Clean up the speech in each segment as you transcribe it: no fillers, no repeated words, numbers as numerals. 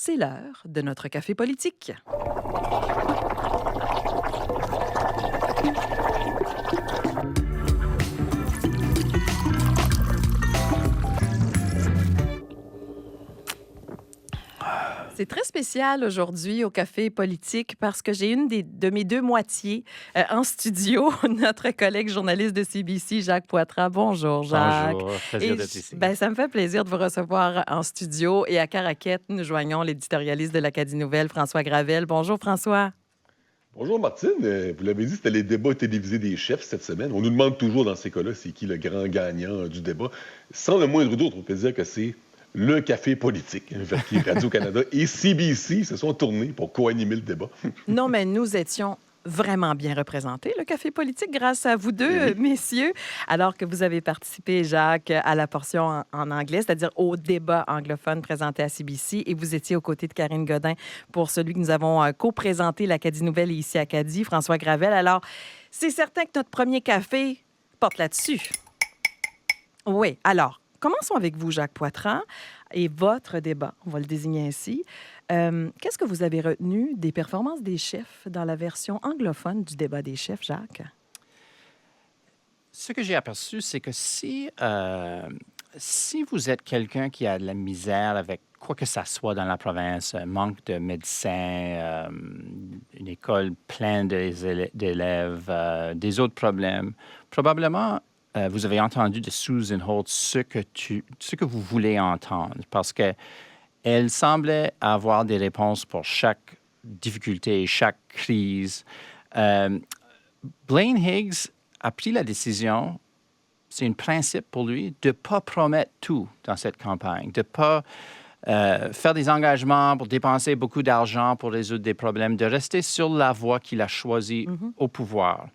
C'est l'heure de notre café politique. C'est très spécial aujourd'hui au Café politique parce que j'ai de mes deux moitiés en studio, notre collègue journaliste de CBC, Jacques Poitras. Bonjour, Jacques. Bonjour, plaisir d'être ici. Ça me fait plaisir de vous recevoir en studio. Et à Caraquette, nous joignons l'éditorialiste de l'Acadie Nouvelle, François Gravel. Bonjour, François. Bonjour Martine, vous l'avez dit, c'était les débats télévisés des chefs cette semaine. On nous demande toujours dans ces cas-là, c'est qui le grand gagnant du débat. Sans le moindre doute, on peut dire que c'est le café politique, vers qui Radio-Canada et CBC se sont tournés pour co-animer le débat. Non, mais nous étions vraiment bien représentés, le café politique, grâce à vous deux, Eh oui. messieurs, alors que vous avez participé, Jacques, à la portion en anglais, c'est-à-dire au débat anglophone présenté à CBC, et vous étiez aux côtés de Karine Godin pour celui que nous avons co-présenté, l'Acadie Nouvelle et ici Acadie, François Gravel. Alors, c'est certain que notre premier café porte là-dessus. Oui, alors, commençons avec vous, Jacques Poitras, et votre débat, on va le désigner ainsi. Qu'est-ce que vous avez retenu des performances des chefs dans la version anglophone du débat des chefs, Jacques? Ce que j'ai aperçu, c'est que si vous êtes quelqu'un qui a de la misère avec quoi que ça soit dans la province, un manque de médecins, une école pleine d'élèves, des autres problèmes, probablement vous avez entendu de Susan Holt ce que vous voulez entendre, parce que elle semblait avoir des réponses pour chaque difficulté, chaque crise. Blaine Higgs a pris la décision, c'est un principe pour lui, de ne pas promettre tout dans cette campagne, de ne pas faire des engagements pour dépenser beaucoup d'argent pour résoudre des problèmes, de rester sur la voie qu'il a choisie au pouvoir.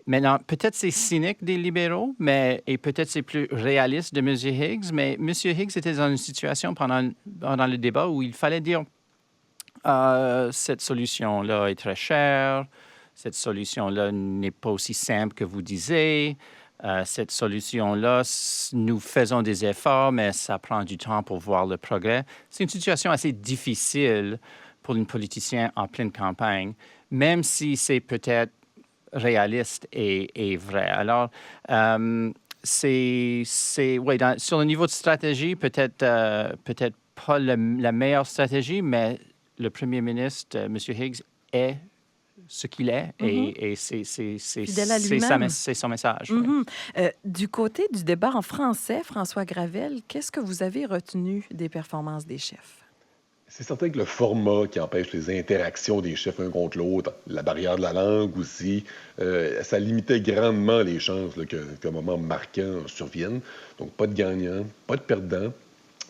Maintenant, peut-être c'est cynique des libéraux, et peut-être c'est plus réaliste de M. Higgs, mais M. Higgs était dans une situation pendant le débat où il fallait dire cette solution-là est très chère, cette solution-là n'est pas aussi simple que vous disiez, cette solution-là, nous faisons des efforts, mais ça prend du temps pour voir le progrès. C'est une situation assez difficile pour un politicien en pleine campagne, même si c'est peut-être réaliste et vrai. Alors, sur le niveau de stratégie, peut-être pas la meilleure stratégie, mais le premier ministre, M. Higgs, est ce qu'il est et c'est Fidèle à lui-même. c'est son message. Du côté du débat en français, François Gravel, qu'est-ce que vous avez retenu des performances des chefs? C'est certain que le format qui empêche les interactions des chefs un contre l'autre, la barrière de la langue aussi, ça limitait grandement les chances là, qu'un moment marquant survienne. Donc, pas de gagnant, pas de perdant.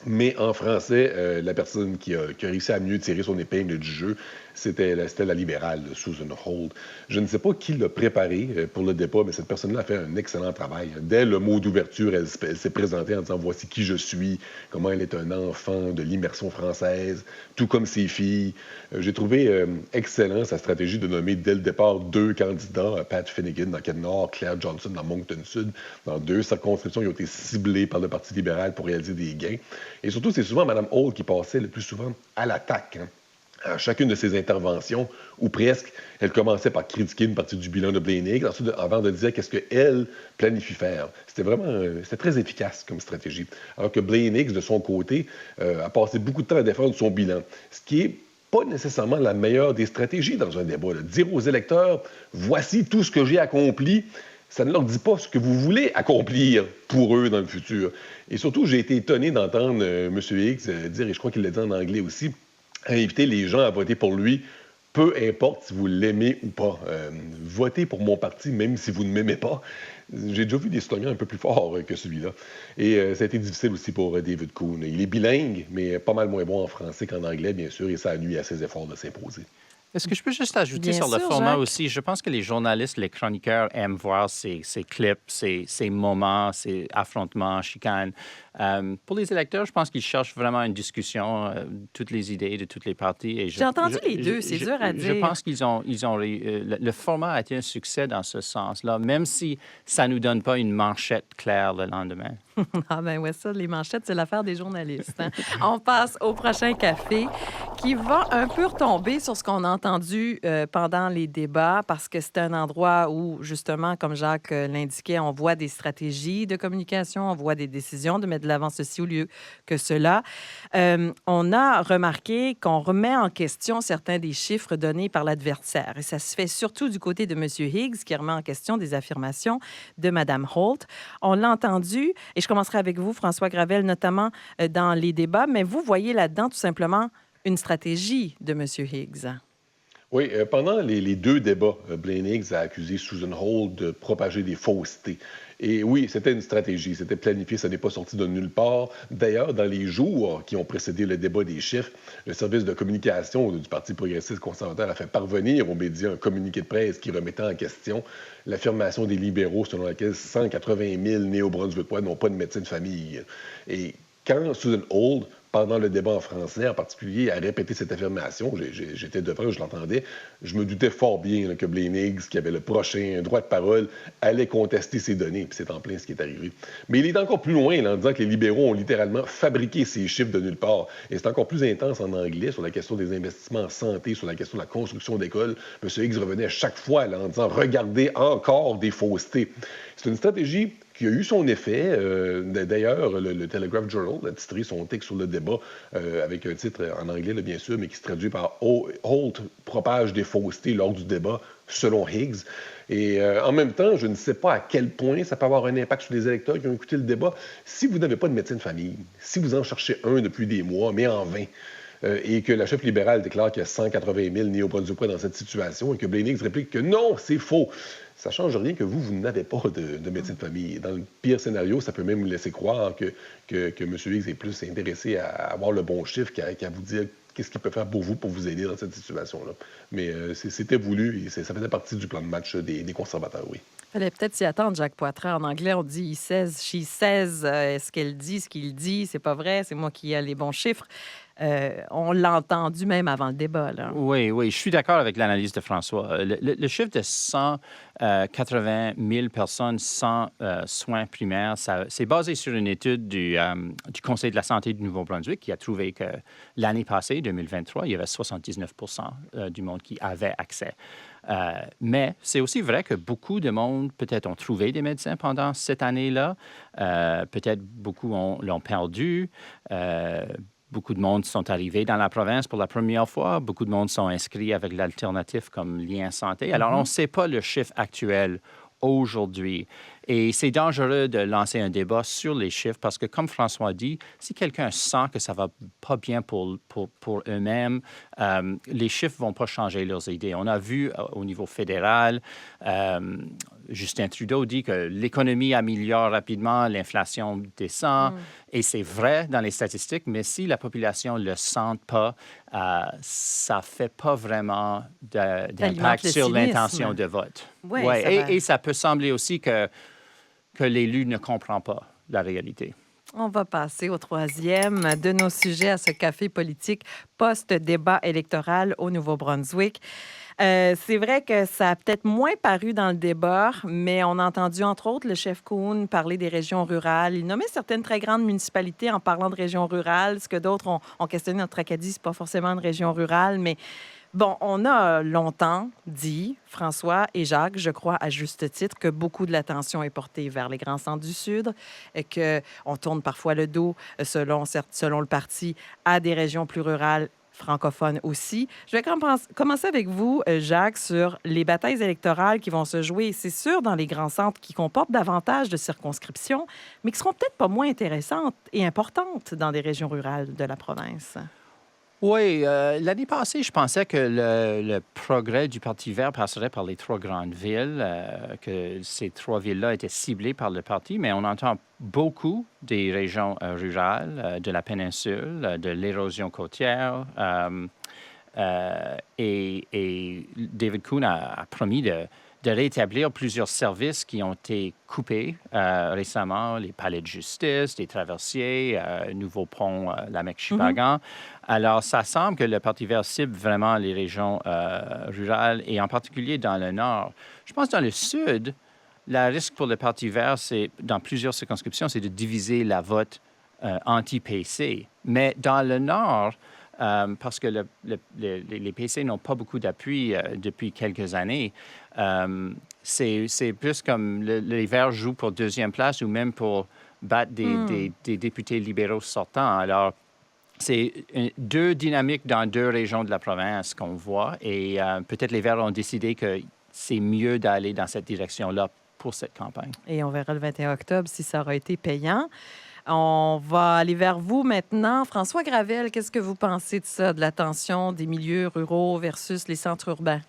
Mais en français, la personne qui a réussi à mieux tirer son épingle du jeu, c'était la libérale, Susan Holt. Je ne sais pas qui l'a préparée pour le débat, mais cette personne-là a fait un excellent travail. Dès le mot d'ouverture, elle s'est présentée en disant « Voici qui je suis, comment elle est un enfant de l'immersion française, tout comme ses filles. » J'ai trouvé excellent sa stratégie de nommer dès le départ deux candidats, Pat Finnegan dans Kent Nord, Claire Johnson dans Moncton Sud, dans deux circonscriptions qui ont été ciblées par le Parti libéral pour réaliser des gains. Et surtout, c'est souvent Mme Holt qui passait le plus souvent à l'attaque. À chacune de ses interventions, ou presque, elle commençait par critiquer une partie du bilan de Blaine Higgs, ensuite, avant de dire qu'est-ce qu'elle planifie faire. C'était très efficace comme stratégie. Alors que Blaine Higgs, de son côté, a passé beaucoup de temps à défendre son bilan, ce qui est pas nécessairement la meilleure des stratégies dans un débat. Là. Dire aux électeurs, voici tout ce que j'ai accompli, ça ne leur dit pas ce que vous voulez accomplir pour eux dans le futur. Et surtout, j'ai été étonné d'entendre M. Higgs dire, et je crois qu'il l'a dit en anglais aussi, à inviter les gens à voter pour lui, peu importe si vous l'aimez ou pas. Votez pour mon parti, même si vous ne m'aimez pas. J'ai déjà vu des slogans un peu plus forts que celui-là. Et ça a été difficile aussi pour David Coon. Il est bilingue, mais pas mal moins bon en français qu'en anglais, bien sûr, et ça a nuit à ses efforts de s'imposer. Est-ce que je peux juste ajouter Bien sur le sûr, format Jacques. aussi? Je pense que les journalistes, les chroniqueurs aiment voir ces clips, ces moments, ces affrontements, chicanes. Pour les électeurs, je pense qu'ils cherchent vraiment une discussion, toutes les idées de toutes les parties. Et J'ai entendu les deux, c'est dur à je dire. pense le format a été un succès dans ce sens-là, même si ça ne nous donne pas une manchette claire le lendemain. Ah ben ouais, ça, les manchettes, c'est l'affaire des journalistes, hein. On passe au prochain café qui va un peu retomber sur ce qu'on a entendu pendant les débats parce que c'est un endroit où, justement, comme Jacques l'indiquait, on voit des stratégies de communication, on voit des décisions de mettre de l'avant ceci au lieu que cela. On a remarqué qu'on remet en question certains des chiffres donnés par l'adversaire et ça se fait surtout du côté de M. Higgs qui remet en question des affirmations de Mme Holt. On l'a entendu, et je commencerai avec vous, François Gravel, notamment dans les débats, mais vous voyez là-dedans tout simplement une stratégie de M. Higgs. Oui, pendant les deux débats, Blaine Higgs a accusé Susan Holt de propager des faussetés. Et oui, c'était une stratégie, c'était planifié, ça n'est pas sorti de nulle part. D'ailleurs, dans les jours qui ont précédé le débat des chiffres, le service de communication du Parti progressiste conservateur a fait parvenir aux médias un communiqué de presse qui remettait en question l'affirmation des libéraux selon laquelle 180 000 néo-brunswickois n'ont pas de médecin de famille. Et quand Susan Holt, pendant le débat en français en particulier, a répété cette affirmation, j'étais devant, je l'entendais, je me doutais fort bien là, que Blaine Higgs, qui avait le prochain droit de parole, allait contester ces données, puis c'est en plein ce qui est arrivé. Mais il est encore plus loin là, en disant que les libéraux ont littéralement fabriqué ces chiffres de nulle part. Et c'est encore plus intense en anglais sur la question des investissements en santé, sur la question de la construction d'écoles. M. Higgs revenait à chaque fois là, en disant « Regardez encore des faussetés ». C'est une stratégie qui a eu son effet. D'ailleurs, le Telegraph Journal a titré son texte sur le débat avec un titre en anglais, là, bien sûr, mais qui se traduit par Holt propage des faussetés lors du débat, selon Higgs. Et en même temps, je ne sais pas à quel point ça peut avoir un impact sur les électeurs qui ont écouté le débat. Si vous n'avez pas de médecin de famille, si vous en cherchez un depuis des mois, mais en vain, et que la chef libérale déclare qu'il y a 180 000 néo-brunswickois dans cette situation et que Blaine Higgs réplique que non, c'est faux. Ça ne change rien que vous n'avez pas de médecin de famille. Dans le pire scénario, ça peut même vous laisser croire que M. Higgs est plus intéressé à avoir le bon chiffre qu'à vous dire qu'est-ce qu'il peut faire pour vous aider dans cette situation-là. Mais c'était voulu et ça faisait partie du plan de match des conservateurs, oui. Il fallait peut-être s'y attendre, Jacques Poitras. En anglais, on dit « he says, she says ». Est-ce qu'elle dit ce qu'il dit? C'est pas vrai, c'est moi qui ai les bons chiffres. On l'a entendu même avant le débat, là. Oui, je suis d'accord avec l'analyse de François. Le chiffre de 180 000 personnes sans soins primaires, c'est basé sur une étude du Conseil de la santé du Nouveau-Brunswick qui a trouvé que l'année passée, 2023, il y avait 79 du monde qui avait accès. Mais c'est aussi vrai que beaucoup de monde, peut-être, ont trouvé des médecins pendant cette année-là. Peut-être beaucoup l'ont perdu. Beaucoup de monde sont arrivés dans la province pour la première fois. Beaucoup de monde sont inscrits avec l'alternative comme lien santé. Alors, on ne sait pas le chiffre actuel aujourd'hui. Et c'est dangereux de lancer un débat sur les chiffres parce que, comme François dit, si quelqu'un sent que ça ne va pas bien pour eux-mêmes, les chiffres ne vont pas changer leurs idées. On a vu au niveau fédéral, Justin Trudeau dit que l'économie améliore rapidement, l'inflation descend, et c'est vrai dans les statistiques, mais si la population ne le sent pas, ça ne fait pas vraiment d'impact sur l'intention de vote. Et ça peut sembler aussi que l'élu ne comprend pas la réalité. On va passer au troisième de nos sujets à ce café politique post-débat électoral au Nouveau-Brunswick. C'est vrai que ça a peut-être moins paru dans le débat, mais on a entendu, entre autres, le chef Kuhn parler des régions rurales. Il nommait certaines très grandes municipalités en parlant de régions rurales, ce que d'autres ont questionné. Notre Acadie, ce n'est pas forcément une région rurale, mais bon, on a longtemps dit, François et Jacques, je crois à juste titre, que beaucoup de l'attention est portée vers les grands centres du Sud, qu'on tourne parfois le dos, selon le parti, à des régions plus rurales francophones aussi. Je vais commencer avec vous, Jacques, sur les batailles électorales qui vont se jouer, c'est sûr, dans les grands centres qui comportent davantage de circonscriptions, mais qui seront peut-être pas moins intéressantes et importantes dans des régions rurales de la province. Oui, l'année passée, je pensais que le progrès du Parti vert passerait par les trois grandes villes, que ces trois villes-là étaient ciblées par le parti, mais on entend beaucoup des régions rurales, de la péninsule, de l'érosion côtière. Et David Kuhn a promis de rétablir plusieurs services qui ont été coupés récemment, les palais de justice, les traversiers, nouveau pont Lamec-Chipagan. Alors, ça semble que le Parti vert cible vraiment les régions rurales et en particulier dans le nord. Je pense que dans le sud, le risque pour le Parti vert, c'est, dans plusieurs circonscriptions, c'est de diviser la vote anti-PC. Mais dans le nord, parce que les PC n'ont pas beaucoup d'appui depuis quelques années, c'est plus comme les Verts jouent pour deuxième place ou même pour battre des députés libéraux sortants. Alors, c'est deux dynamiques dans deux régions de la province qu'on voit et peut-être les Verts ont décidé que c'est mieux d'aller dans cette direction-là pour cette campagne. Et on verra le 21 octobre si ça aura été payant. On va aller vers vous maintenant. François Gravel, qu'est-ce que vous pensez de ça, de la tension des milieux ruraux versus les centres urbains?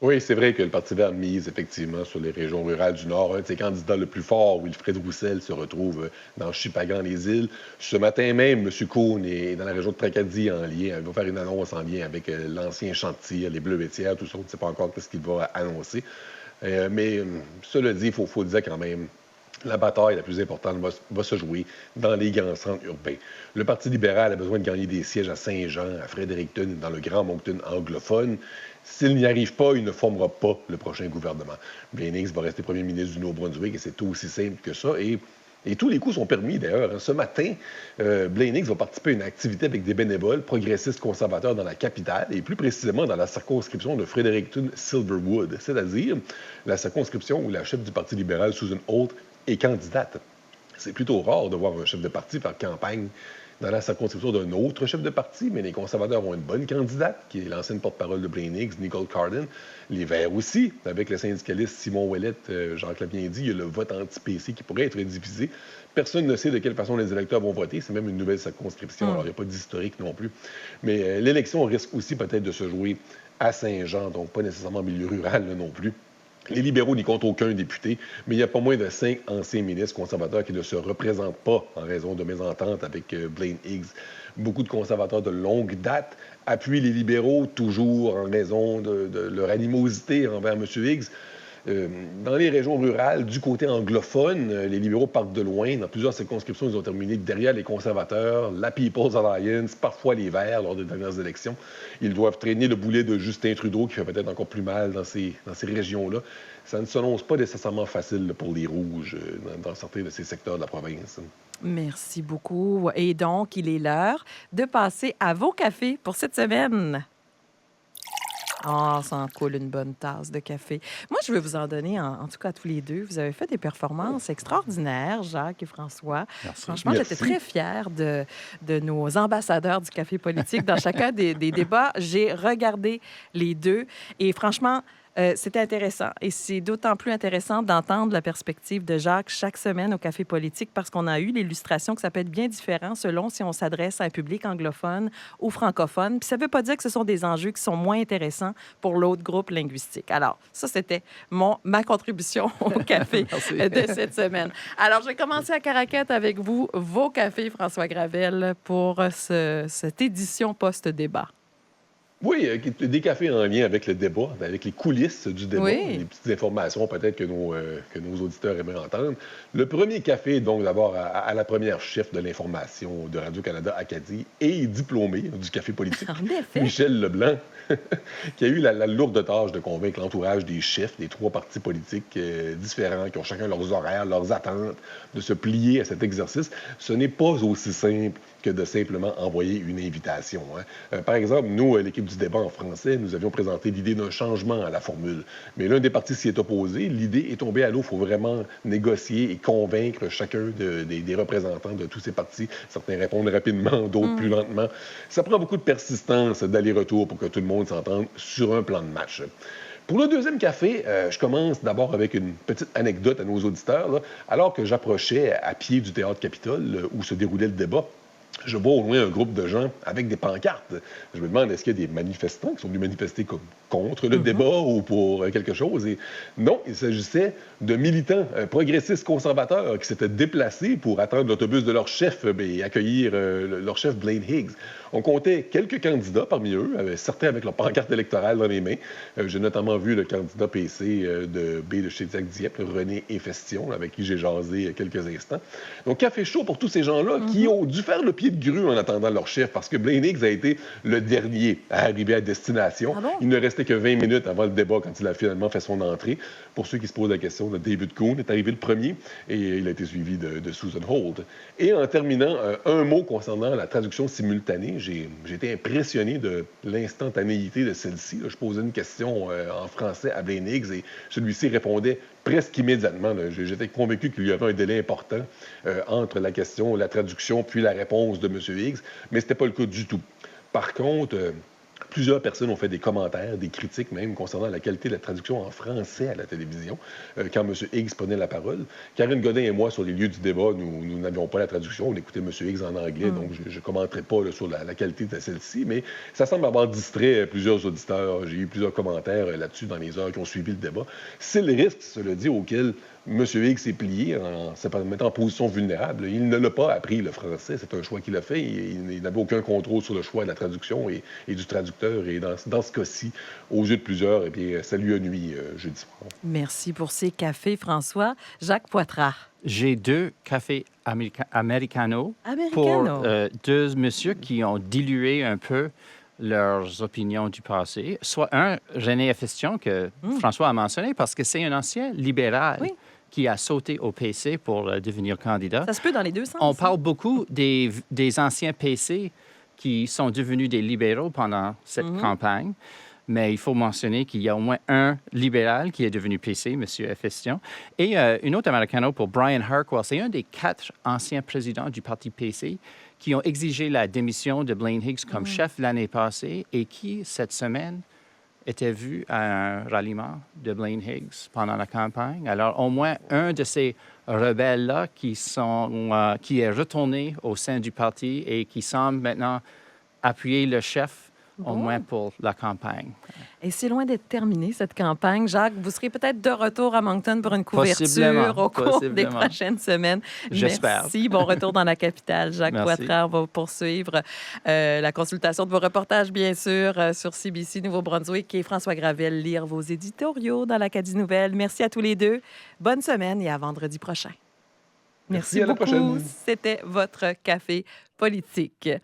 Oui, c'est vrai que le Parti vert mise effectivement sur les régions rurales du Nord. Un de ses candidats le plus fort, Wilfred Roussel, se retrouve dans Chipagan-les-Îles. Ce matin même, M. Kuhn est dans la région de Tracadie en lien. Il va faire une annonce en lien avec l'ancien chantier, les Bleuetières, tout ça. On ne sait pas encore ce qu'il va annoncer. Mais cela dit, il faut dire quand même, la bataille la plus importante va se jouer dans les grands centres urbains. Le Parti libéral a besoin de gagner des sièges à Saint-Jean, à Fredericton, dans le Grand Moncton anglophone. S'il n'y arrive pas, il ne formera pas le prochain gouvernement. Blaine Higgs va rester premier ministre du Nouveau-Brunswick et c'est aussi simple que ça. Et tous les coups sont permis, d'ailleurs. Ce matin, Blaine Higgs va participer à une activité avec des bénévoles progressistes conservateurs dans la capitale et plus précisément dans la circonscription de Fredericton-Silverwood, c'est-à-dire la circonscription où la chef du Parti libéral, Susan Holt, est candidate. C'est plutôt rare de voir un chef de parti faire campagne dans la circonscription d'un autre chef de parti, mais les conservateurs ont une bonne candidate, qui est l'ancienne porte-parole de Blaine Higgs, Nicole Carden. Les Verts aussi, avec le syndicaliste Simon Ouellette, Jacques l'a bien dit, il y a le vote anti-PC qui pourrait être divisé. Personne ne sait de quelle façon les électeurs vont voter. C'est même une nouvelle circonscription, alors il n'y a pas d'historique non plus. Mais l'élection risque aussi peut-être de se jouer à Saint-Jean, donc pas nécessairement milieu rural là, non plus. Les libéraux n'y comptent aucun député, mais il y a pas moins de 5 anciens ministres conservateurs qui ne se représentent pas en raison de mésententes avec Blaine Higgs. Beaucoup de conservateurs de longue date appuient les libéraux, toujours en raison de leur animosité envers M. Higgs. Dans les régions rurales, du côté anglophone, les libéraux partent de loin. Dans plusieurs circonscriptions, ils ont terminé derrière les conservateurs, la People's Alliance, parfois les Verts lors des dernières élections. Ils doivent traîner le boulet de Justin Trudeau, qui fait peut-être encore plus mal dans ces régions-là. Ça ne s'annonce pas nécessairement facile pour les Rouges dans certains de ces secteurs de la province. Merci beaucoup. Et donc, il est l'heure de passer à vos cafés pour cette semaine. Ah, ça en coule une bonne tasse de café. Moi, je veux vous en donner, en tout cas, à tous les deux. Vous avez fait des performances extraordinaires, Jacques et François. Merci. Franchement, Merci. j'étais très fière de nos ambassadeurs du café politique dans chacun des débats. J'ai regardé les deux et franchement, c'était intéressant. Et c'est d'autant plus intéressant d'entendre la perspective de Jacques chaque semaine au Café politique parce qu'on a eu l'illustration que ça peut être bien différent selon si on s'adresse à un public anglophone ou francophone. Puis ça ne veut pas dire que ce sont des enjeux qui sont moins intéressants pour l'autre groupe linguistique. Alors, ça, c'était ma contribution au Café de cette semaine. Alors, je vais commencer à Caraquette avec vous, vos cafés, François Gravel, pour cette édition post-débat. Oui, des cafés en lien avec le débat, avec les coulisses du débat, Oui. des petites informations peut-être que nos auditeurs aimeraient entendre. Le premier café, donc d'abord à la première chef de l'information de Radio-Canada Acadie et diplômé du café politique, En effet. Michel Leblanc, qui a eu la lourde tâche de convaincre l'entourage des chefs des trois partis politiques différents, qui ont chacun leurs horaires, leurs attentes, de se plier à cet exercice. Ce n'est pas aussi simple que de simplement envoyer une invitation. Par exemple, nous, l'équipe du débat en français, nous avions présenté l'idée d'un changement à la formule. Mais l'un des partis s'y est opposé. L'idée est tombée à l'eau. Il faut vraiment négocier et convaincre chacun des représentants de tous ces partis. Certains répondent rapidement, d'autres plus lentement. Ça prend beaucoup de persistance d'aller-retour pour que tout le monde s'entende sur un plan de match. Pour le deuxième café, je commence d'abord avec une petite anecdote à nos auditeurs. Là. Alors que j'approchais à pied du Théâtre Capitole, où se déroulait le débat, je vois au loin un groupe de gens avec des pancartes. Je me demande, est-ce qu'il y a des manifestants qui sont venus manifester contre le débat ou pour quelque chose? Et non, il s'agissait de militants progressistes conservateurs qui s'étaient déplacés pour attendre l'autobus de leur chef et accueillir leur chef Blaine Higgs. On comptait quelques candidats parmi eux, certains avec leur pancarte électorale dans les mains. J'ai notamment vu le candidat PC de B de Chédiac-Dieppe, René Efestion, avec qui j'ai jasé quelques instants. Donc, café chaud pour tous ces gens-là qui ont dû faire le pied de grue en attendant leur chef, parce que Blaine Higgs a été le dernier à arriver à destination. Ah bon? Il ne restait que 20 minutes avant le débat quand il a finalement fait son entrée. Pour ceux qui se posent la question, David Coon est arrivé le premier et il a été suivi de Susan Holt. Et en terminant, un mot concernant la traduction simultanée. J'ai été impressionné de l'instantanéité de celle-ci. Je posais une question en français à Blaine Higgs et celui-ci répondait presque immédiatement. J'étais convaincu qu'il y avait un délai important entre la question, la traduction, puis la réponse de M. Higgs, mais ce n'était pas le cas du tout. Par contre, plusieurs personnes ont fait des commentaires, des critiques même, concernant la qualité de la traduction en français à la télévision, quand M. Higgs prenait la parole. Karine Godin et moi, sur les lieux du débat, nous n'avions pas la traduction. On écoutait M. Higgs en anglais, donc je ne commenterai pas sur la qualité de celle-ci, mais ça semble avoir distrait plusieurs auditeurs. J'ai eu plusieurs commentaires là-dessus dans les heures qui ont suivi le débat. C'est le risque, cela dit, auquel M. Higgs s'est plié en se mettant en position vulnérable. Il ne l'a pas appris, le français. C'est un choix qu'il a fait. Il n'avait aucun contrôle sur le choix de la traduction et du traducteur. Et dans ce cas-ci, aux yeux de plusieurs, eh bien, ça lui a nui jeudi soir. Merci pour ces cafés, François. Jacques Poitras. J'ai 2 cafés americano pour Americano. 2 messieurs qui ont dilué un peu leurs opinions du passé. Soit un, René Efestion, que François a mentionné, parce que c'est un ancien libéral Oui. qui a sauté au PC pour devenir candidat. Ça se peut dans les deux sens. On parle beaucoup des anciens PC qui sont devenus des libéraux pendant cette campagne. Mais il faut mentionner qu'il y a au moins un libéral qui est devenu PC, M. Efestion, et une autre americano pour Brian Harkwell. C'est un des 4 anciens présidents du parti PC qui ont exigé la démission de Blaine Higgs comme chef l'année passée et qui, cette semaine, était vu à un ralliement de Blaine Higgs pendant la campagne. Alors, au moins un de ces rebelles-là qui est retourné au sein du parti et qui semble maintenant appuyer le chef au moins pour la campagne. Et c'est loin d'être terminé, cette campagne. Jacques, vous serez peut-être de retour à Moncton pour une couverture au cours des prochaines semaines. J'espère. Merci. Bon retour dans la capitale. Jacques Poitras va poursuivre la consultation de vos reportages, bien sûr, sur CBC Nouveau-Brunswick, et François Gravel lire vos éditoriaux dans l'Acadie Nouvelle. Merci à tous les deux. Bonne semaine et à vendredi prochain. Merci, à beaucoup. la prochaine. C'était votre café politique.